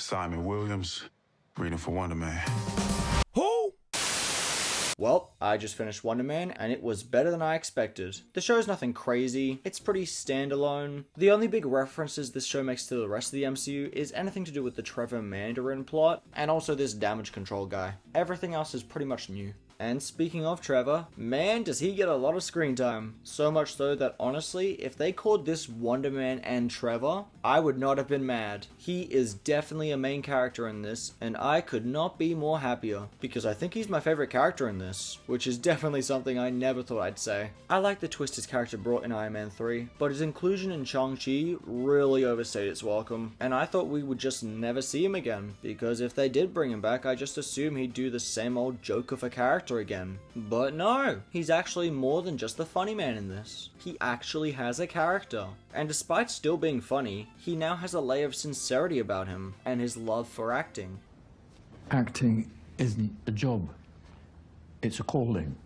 Simon Williams, reading for Wonder Man. Who? Well, I just finished Wonder Man, and it was better than I expected. The show's nothing crazy, it's pretty standalone. The only big references this show makes to the rest of the MCU is anything to do with the Trevor Mandarin plot, and also this damage control guy. Everything else is pretty much new. And speaking of Trevor, man does he get a lot of screen time. So much so that honestly, if they called this Wonder Man and Trevor, I would not have been mad. He is definitely a main character in this, and I could not be more happier, because I think he's my favorite character in this, which is definitely something I never thought I'd say. I like the twist his character brought in Iron Man 3, but his inclusion in Shang-Chi really overstayed its welcome, and I thought we would just never see him again, because if they did bring him back, I just assume he'd do the same old joke of a character again. But no, he's actually more than just the funny man in this. He actually has a character. And despite still being funny, he now has a layer of sincerity about him and his love for acting. Acting isn't a job. It's a calling.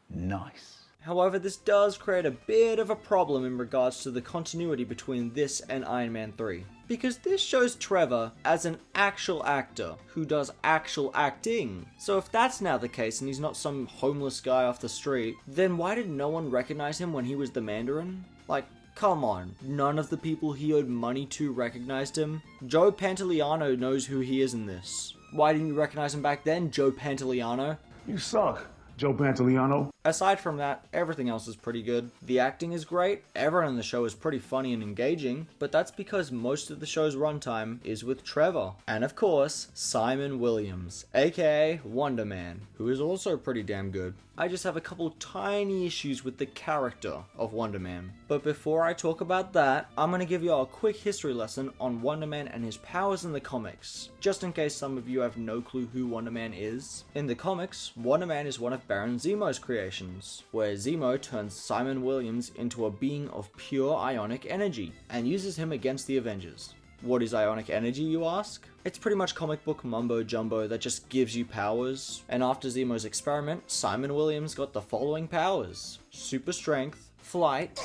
Nice. However, this does create a bit of a problem in regards to the continuity between this and Iron Man 3. Because this shows Trevor as an actual actor who does actual acting. So if that's now the case and he's not some homeless guy off the street, then why did no one recognize him when he was the Mandarin? Like, come on, none of the people he owed money to recognized him? Joe Pantoliano knows who he is in this. Why didn't you recognize him back then, Joe Pantoliano? You suck, Joe Pantoliano. Aside from that, everything else is pretty good. The acting is great, everyone in the show is pretty funny and engaging, but that's because most of the show's runtime is with Trevor. And of course, Simon Williams, aka Wonder Man, who is also pretty damn good. I just have a couple tiny issues with the character of Wonder Man. But before I talk about that, I'm gonna give you all a quick history lesson on Wonder Man and his powers in the comics, just in case some of you have no clue who Wonder Man is. In the comics, Wonder Man is one of Baron Zemo's creations, where Zemo turns Simon Williams into a being of pure ionic energy, and uses him against the Avengers. What is ionic energy, you ask? It's pretty much comic book mumbo jumbo that just gives you powers, and after Zemo's experiment, Simon Williams got the following powers: super strength, flight,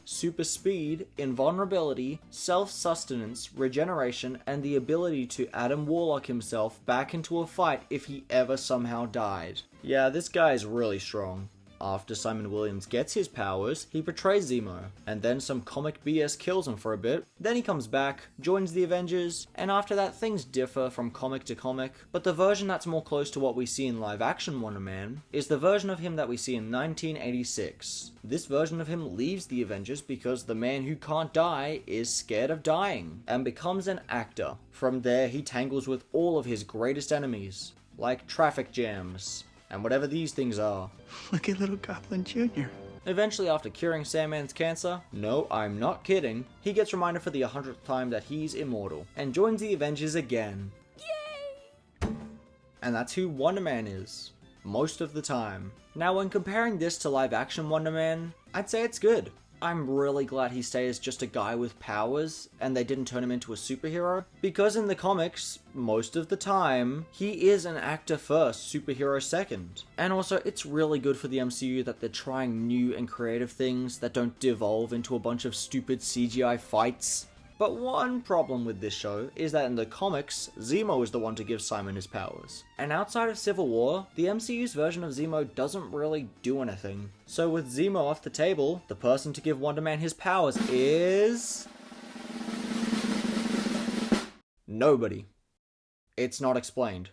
super speed, invulnerability, self-sustenance, regeneration, and the ability to Adam Warlock himself back into a fight if he ever somehow died. Yeah, this guy is really strong. After Simon Williams gets his powers, he betrays Zemo, and then some comic BS kills him for a bit. Then he comes back, joins the Avengers, and after that things differ from comic to comic, but the version that's more close to what we see in live action Wonder Man is the version of him that we see in 1986. This version of him leaves the Avengers because the man who can't die is scared of dying, and becomes an actor. From there he tangles with all of his greatest enemies, like traffic jams, and whatever these things are. Look at little Goblin Jr. Eventually, after curing Sandman's cancer, no, I'm not kidding, he gets reminded for the 100th time that he's immortal, and joins the Avengers again. Yay! And that's who Wonder Man is, most of the time. Now, when comparing this to live action Wonder Man, I'd say it's good. I'm really glad he stays just a guy with powers and they didn't turn him into a superhero, because in the comics, most of the time, he is an actor first, superhero second. And also, it's really good for the MCU that they're trying new and creative things that don't devolve into a bunch of stupid CGI fights. But one problem with this show is that in the comics, Zemo is the one to give Simon his powers. And outside of Civil War, the MCU's version of Zemo doesn't really do anything. So with Zemo off the table, the person to give Wonder Man his powers is... nobody. It's not explained.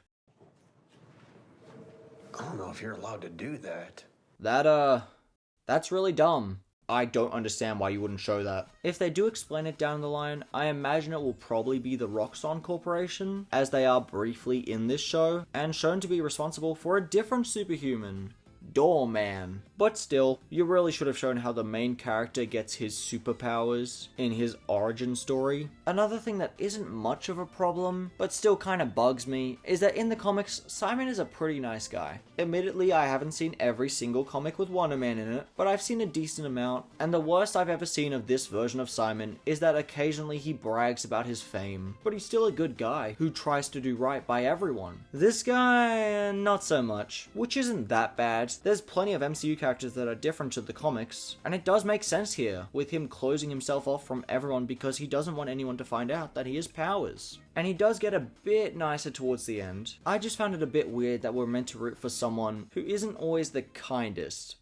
I don't know if you're allowed to do that. That's really dumb. I don't understand why you wouldn't show that. If they do explain it down the line, I imagine it will probably be the Roxxon Corporation, as they are briefly in this show, and shown to be responsible for a different superhuman, Doorman. But still, you really should have shown how the main character gets his superpowers in his origin story. Another thing that isn't much of a problem, but still kind of bugs me, is that in the comics, Simon is a pretty nice guy. Admittedly, I haven't seen every single comic with Wonder Man in it, but I've seen a decent amount, and the worst I've ever seen of this version of Simon is that occasionally he brags about his fame, but he's still a good guy who tries to do right by everyone. This guy, not so much, which isn't that bad. There's plenty of MCU characters that are different to the comics, and it does make sense here, with him closing himself off from everyone because he doesn't want anyone to find out that he has powers. And he does get a bit nicer towards the end. I just found it a bit weird that we're meant to root for someone who isn't always the kindest.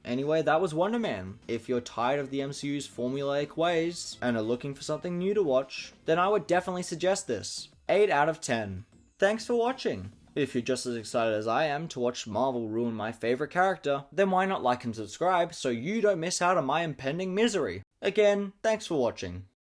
Anyway, that was Wonder Man. If you're tired of the MCU's formulaic ways and are looking for something new to watch, then I would definitely suggest this. 8 out of 10. Thanks for watching. If you're just as excited as I am to watch Marvel ruin my favorite character, then why not like and subscribe so you don't miss out on my impending misery? Again, thanks for watching.